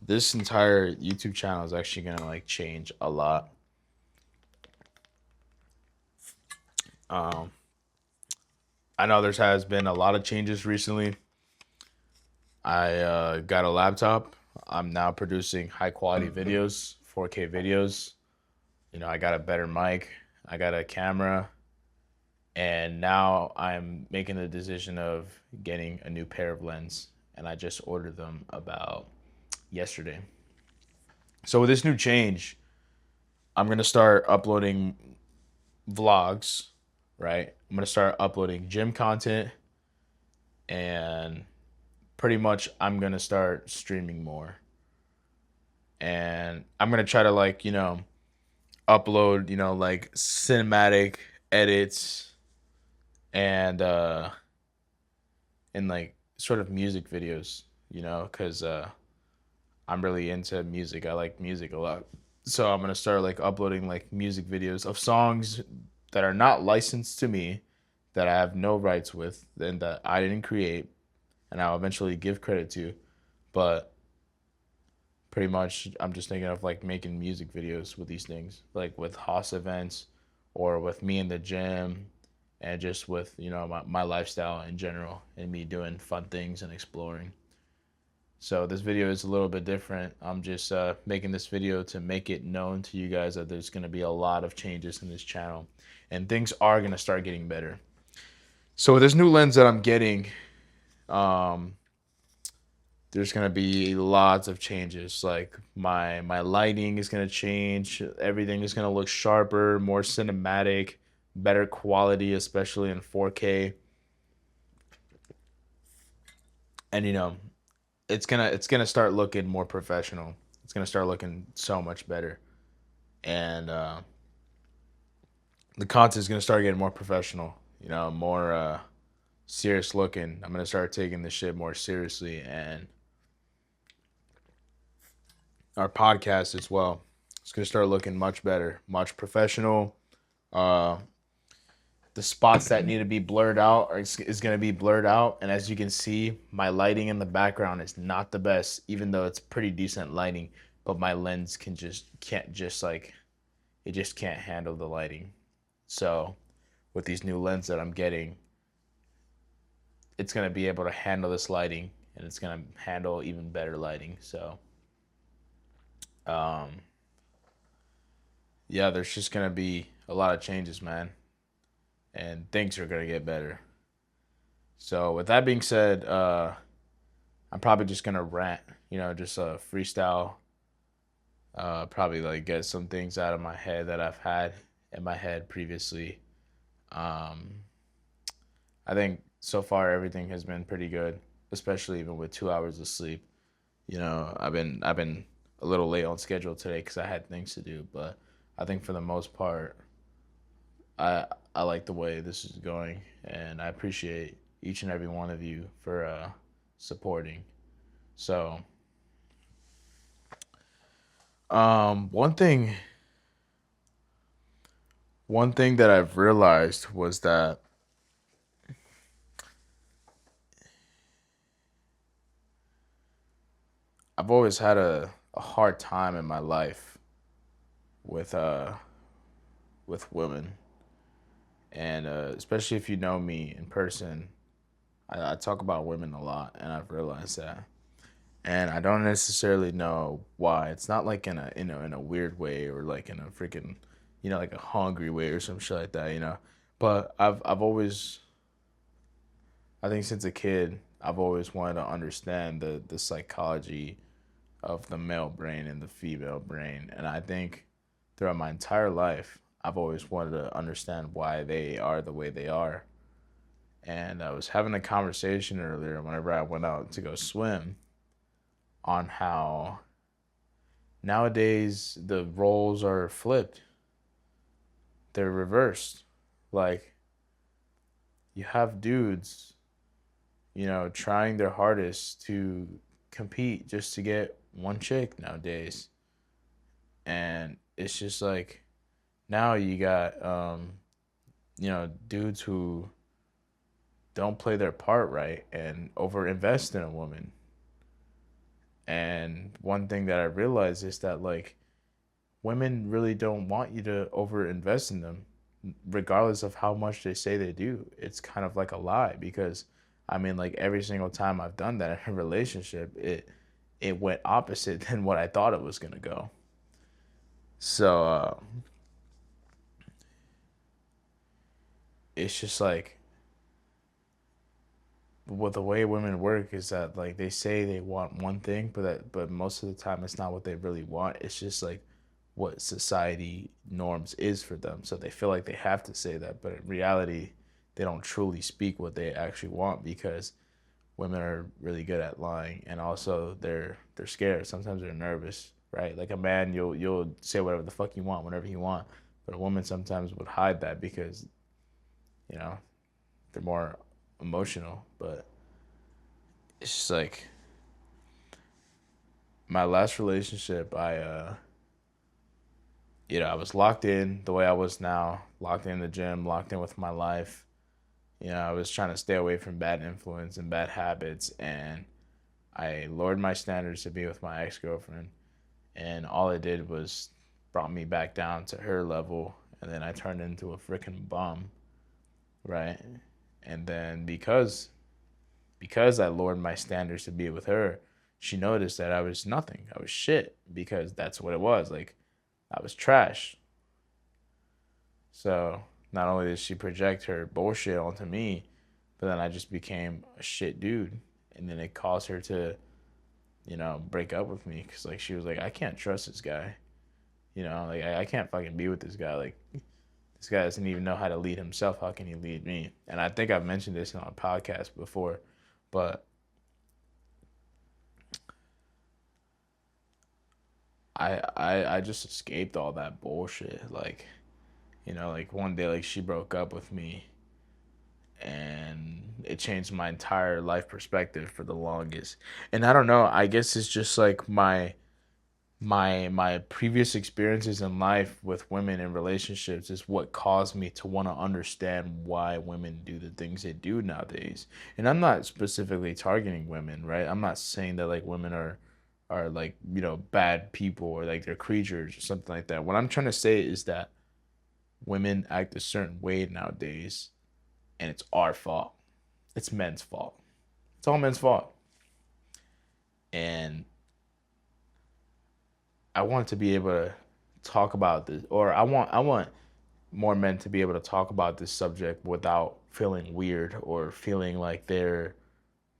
this entire YouTube channel is actually gonna like change a lot. Um, I know there has been a lot of changes recently. I got a laptop. I'm now producing high quality videos, 4K videos. I got a better mic. I got a camera, and now I'm making the decision of getting a new pair of lens. And I just ordered them about yesterday. So with this new change, I'm gonna start uploading vlogs, right? I'm gonna start uploading gym content, and pretty much I'm gonna start streaming more. And I'm gonna try to upload, like cinematic edits and like sort of music videos, because I'm really into music. I like music a lot. So I'm gonna start like uploading like music videos of songs that are not licensed to me, that I have no rights with, and that I didn't create, and I'll eventually give credit to. But pretty much, I'm just thinking of like making music videos with these things, like with Haas events, or with me in the gym, and just with my lifestyle in general, and me doing fun things and exploring. So this video is a little bit different. I'm just making this video to make it known to you guys that there's going to be a lot of changes in this channel, and things are going to start getting better. So with this new lens that I'm getting, um, there's going to be lots of changes. Like my lighting is going to change. Everything is going to look sharper, more cinematic, better quality, especially in 4K. And it's gonna start looking more professional. It's gonna start looking so much better, and the content is gonna start getting more professional. More serious looking. I'm gonna start taking this shit more seriously, and our podcast as well. It's gonna start looking much better, much professional. Uh, the spots that need to be blurred out is going to be blurred out, and as you can see, my lighting in the background is not the best, even though it's pretty decent lighting. But my lens can't just like, it just can't handle the lighting. So with these new lenses that I'm getting, it's going to be able to handle this lighting, and it's going to handle even better lighting. So um yeah, there's just going to be a lot of changes, man, and things are going to get better. So with that being said, I'm probably just gonna rant, just freestyle. Probably like get some things out of my head that I've had in my head previously. Um, I think so far everything has been pretty good, especially even with 2 hours of sleep. I've been a little late on schedule today because I had things to do, but I think for the most part, I like the way this is going, and I appreciate each and every one of you for supporting. So, um, one thing, one thing that I've realized was that I've always had a hard time in my life with with women, and especially if you know me in person, I talk about women a lot, and I've realized that. And I don't necessarily know why. It's not like in a weird way, or like in a freaking like a hungry way or some shit like that. But I've always, I think since a kid, I've always wanted to understand the psychology of the male brain and the female brain, and I think throughout my entire life, I've always wanted to understand why they are the way they are. And I was having a conversation earlier whenever I went out to go swim on how nowadays the roles are flipped. They're reversed. Like, you have dudes, trying their hardest to compete just to get one chick nowadays. And it's just like now you got dudes who don't play their part right and overinvest in a woman. And one thing that I realized is that like women really don't want you to over invest in them, regardless of how much they say they do. It's kind of like a lie because I mean, like every single time I've done that in a relationship, it went opposite than what I thought it was gonna go. So it's just like what the way women work is that like they say they want one thing, but most of the time it's not what they really want. It's just like what society norms is for them. So they feel like they have to say that, but in reality, they don't truly speak what they actually want because women are really good at lying, and also they're scared. Sometimes they're nervous, right? Like a man, you'll say whatever the fuck you want whenever you want, but a woman sometimes would hide that because you know they're more emotional. But it's just like my last relationship, I was locked in the way I was now, locked in the gym, locked in with my life. I was trying to stay away from bad influence and bad habits, and I lowered my standards to be with my ex girlfriend, and all it did was brought me back down to her level, and then I turned into a freaking bum, right? And then because I lowered my standards to be with her, she noticed that I was nothing. I was shit because that's what it was. Like I was trash. So not only did she project her bullshit onto me, but then I just became a shit dude. And then it caused her to, break up with me because like she was like, I can't trust this guy. Like I can't fucking be with this guy. Like this guy doesn't even know how to lead himself. How can he lead me? And I think I've mentioned this in our podcast before, but I just escaped all that bullshit. Like, like one day like she broke up with me and it changed my entire life perspective for the longest. And I don't know, I guess it's just like my previous experiences in life with women in relationships is what caused me to want to understand why women do the things they do nowadays. And I'm not specifically targeting women, right? I'm not saying that like women are like, bad people or like they're creatures or something like that. What I'm trying to say is that women act a certain way nowadays and it's our fault. It's men's fault. It's all men's fault. And I want to be able to talk about this, or I want more men to be able to talk about this subject without feeling weird or feeling like they're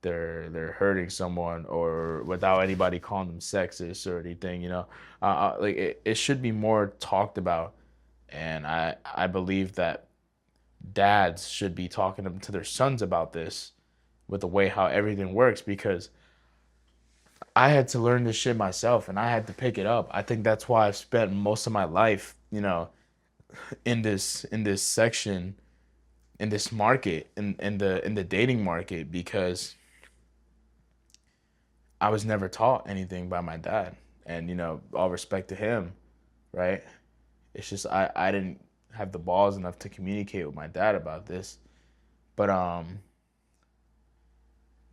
hurting someone, or without anybody calling them sexist or anything. Like it should be more talked about, and I believe that dads should be talking to their sons about this with the way how everything works because I had to learn this shit myself and I had to pick it up. I think that's why I've spent most of my life, in this section, in this market, in the dating market, because I was never taught anything by my dad. And all respect to him, right? It's just I didn't have the balls enough to communicate with my dad about this. But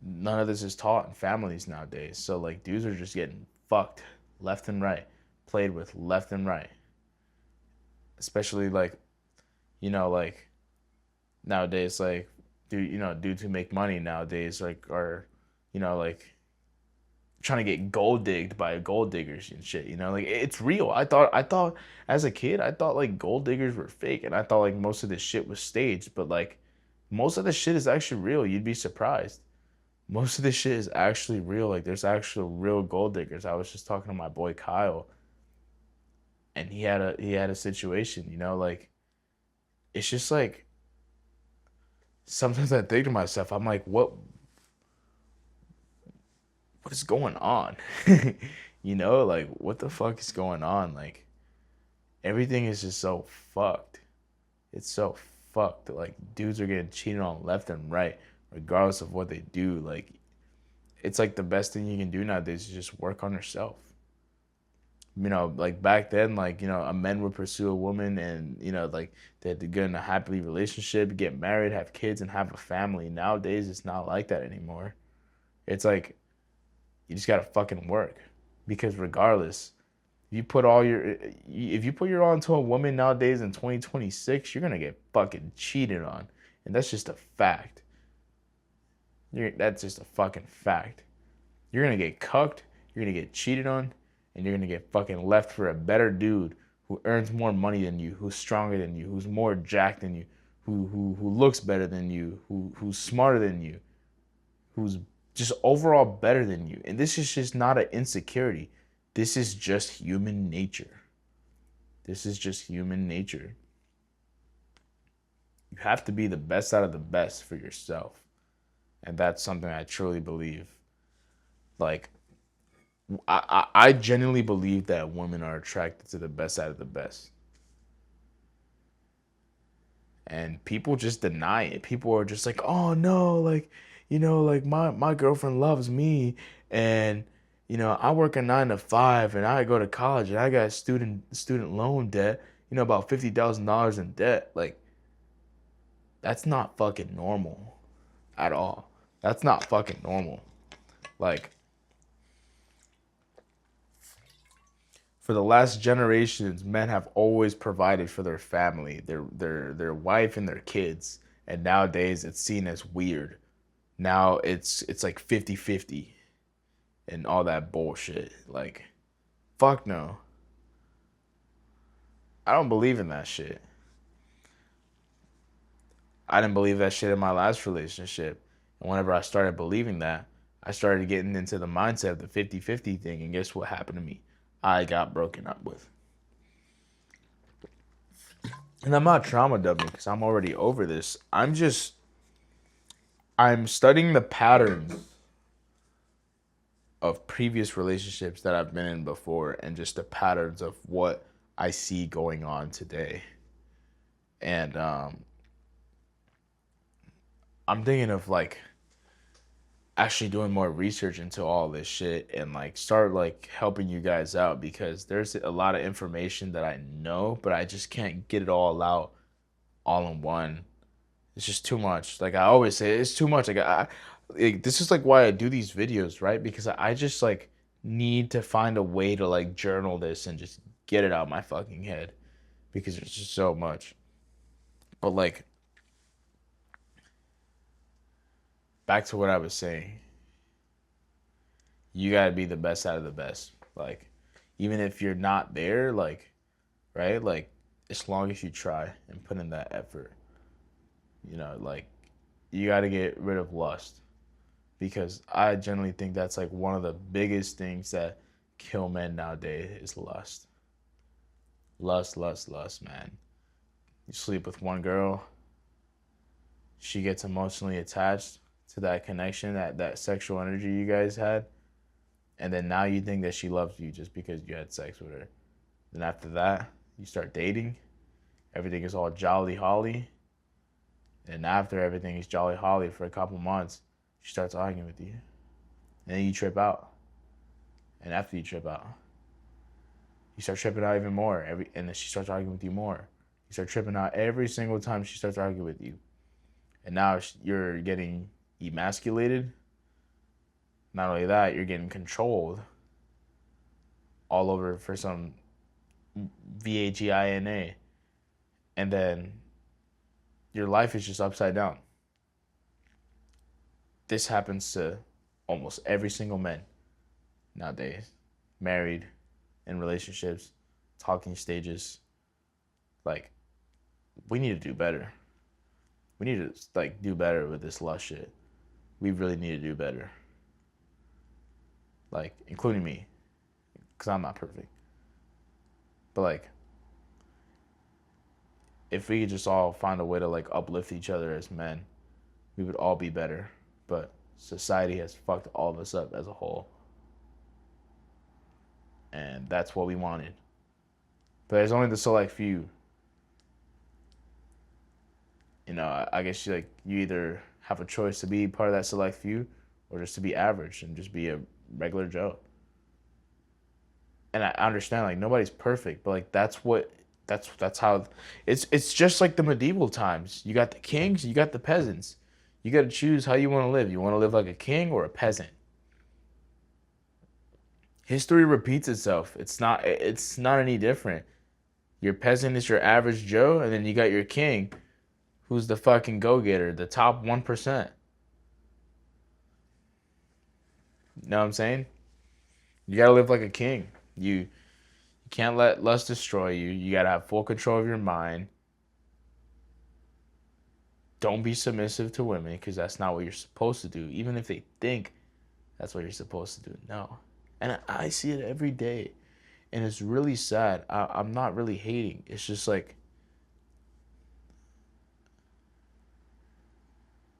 none of this is taught in families nowadays. So like dudes are just getting fucked left and right, played with left and right. Especially like, like nowadays, like dudes who make money nowadays like are, like trying to get gold digged by gold diggers and shit. Like it's real. I thought as a kid, I thought like gold diggers were fake, and I thought like most of this shit was staged. But like most of the shit is actually real. You'd be surprised. Most of this shit is actually real. Like there's actual real gold diggers. I was just talking to my boy Kyle, and he had a situation. Like it's just like sometimes I think to myself, I'm like, what is going on? Like what the fuck is going on? Like everything is just so fucked. It's so fucked. Like dudes are getting cheated on left and right, regardless of what they do. Like it's like the best thing you can do nowadays is just work on yourself. Like back then, like, a man would pursue a woman and, like they had to get in a happily relationship, get married, have kids, and have a family. Nowadays, it's not like that anymore. It's like, You just gotta fucking work. Because regardless, if you put your all into a woman nowadays in 2026, you're gonna get fucking cheated on. And that's just a fact. That's just a fucking fact. You're gonna get cucked, you're gonna get cheated on, and you're gonna get fucking left for a better dude who earns more money than you, who's stronger than you, who's more jacked than you, who looks better than you, who's smarter than you, who's just overall better than you. And this is just not an insecurity. This is just human nature. This is just human nature. You have to be the best out of the best for yourself. And that's something I truly believe. Like, I genuinely believe that women are attracted to the best out of the best. And people just deny it. People are just like, oh no, like, like my girlfriend loves me, and I work a 9 to 5, and I go to college, and I got student loan debt, about $50,000 in debt. Like, that's not fucking normal at all. That's not fucking normal. Like, for the last generations, men have always provided for their family, their wife and their kids. And nowadays it's seen as weird. Now it's like 50-50 and all that bullshit. Like, fuck no. I don't believe in that shit. I didn't believe that shit in my last relationship. And whenever I started believing that, I started getting into the mindset of the 50-50 thing. And guess what happened to me? I got broken up with. And I'm not trauma dumping because I'm already over this. I'm studying the patterns of previous relationships that I've been in before, and just the patterns of what I see going on today. And I'm thinking of like actually doing more research into all this shit and like start like helping you guys out, because there's a lot of information that I know, but I just can't get it all out all in one. It's just too much. Like I always say, it's too much. This is like why I do these videos, right? Because I just like need to find a way to like journal this and just get it out my fucking head, because there's just so much. But like, back to what I was saying. You gotta be the best out of the best. Like, even if you're not there, like, right? Like, as long as you try and put in that effort, like, you gotta get rid of lust. Because I generally think that's like one of the biggest things that kill men nowadays is lust. Lust, man. You sleep with one girl, she gets emotionally attached to that connection, that sexual energy you guys had, and then now you think that she loves you just because you had sex with her. Then after that, you start dating, everything is all jolly holly, and after everything is jolly holly for a couple months, she starts arguing with you, and then you trip out, and after you trip out, you start tripping out even more, and then she starts arguing with you more. You start tripping out every single time she starts arguing with you, and now you're getting emasculated. Not only that, you're getting controlled all over for some VAGINA. And then your life is just upside down. This happens to almost every single man nowadays. Married, in relationships, talking stages. Like, we need to do better. We need to like do better with this lust shit. We really need to do better. Like, including me, because I'm not perfect. But like, if we could just all find a way to like uplift each other as men, we would all be better. But society has fucked all of us up as a whole. And that's what we wanted. But there's only the select few. I guess you either have a choice to be part of that select few, or just to be average and just be a regular Joe. And I understand, like, nobody's perfect, but like that's how it's just like the medieval times. You got the kings, you got the peasants. You got to choose how you want to live. You want to live like a king or a peasant. History repeats itself. It's not any different. Your peasant is your average Joe, and then you got your king, who's the fucking go-getter, the top 1%. You know what I'm saying? You gotta live like a king. You can't let lust destroy you. You gotta have full control of your mind. Don't be submissive to women because that's not what you're supposed to do. Even if they think that's what you're supposed to do. No. And I see it every day. And it's really sad. I'm not really hating. It's just like,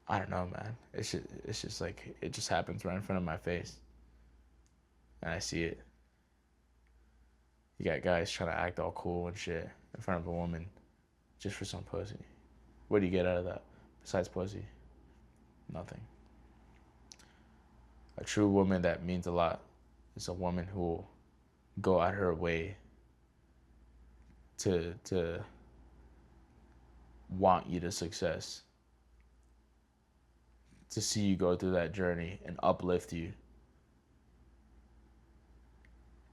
I don't know, man. It's just like, it just happens right in front of my face. And I see it. You got guys trying to act all cool and shit in front of a woman just for some pussy. What do you get out of that besides pussy? Nothing. A true woman that means a lot is a woman who will go out her way to want you to success, to see you go through that journey and uplift you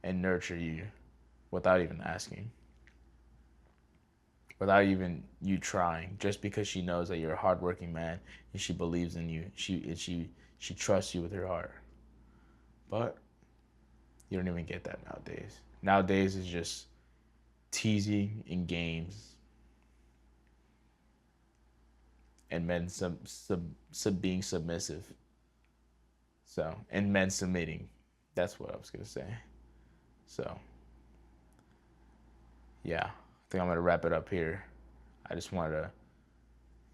and nurture you without even asking, without even you trying, just because she knows that you're a hardworking man and she believes in you. She trusts you with her heart. But you don't even get that nowadays. Nowadays it's just teasing and games and men being submissive. So, and men submitting. That's what I was gonna say. So, yeah, I think I'm gonna wrap it up here. I just wanted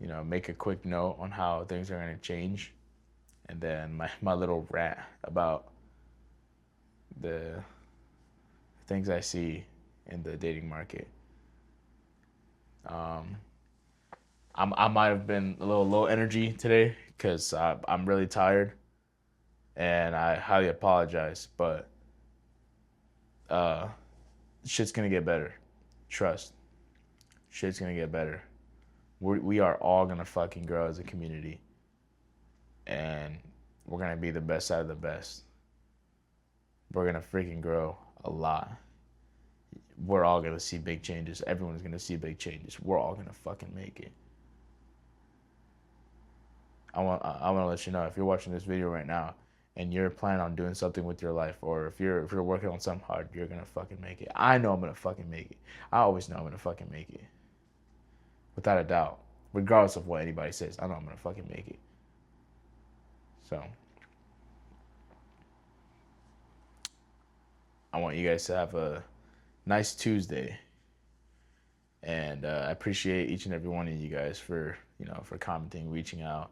to, make a quick note on how things are gonna change, and then my little rant about the things I see in the dating market. Um, I might have been a little low energy today because I'm really tired, and I highly apologize. But uh, shit's gonna get better. Trust. Shit's gonna get better. We are all gonna fucking grow as a community, and we're gonna be the best out of the best. We're gonna freaking grow a lot. We're all gonna see big changes. Everyone's gonna see big changes. We're all gonna fucking make it. I want to let you know, if you're watching this video right now and you're planning on doing something with your life, or if you're working on something hard, you're gonna fucking make it. I know I'm gonna fucking make it. I always know I'm gonna fucking make it, without a doubt. Regardless of what anybody says, I know I'm gonna fucking make it. So I want you guys to have a nice Tuesday, and I appreciate each and every one of you guys for for commenting, reaching out,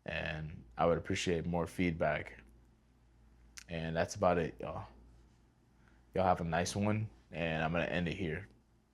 and I would appreciate more feedback. And that's about it, y'all. Y'all have a nice one, and I'm gonna end it here.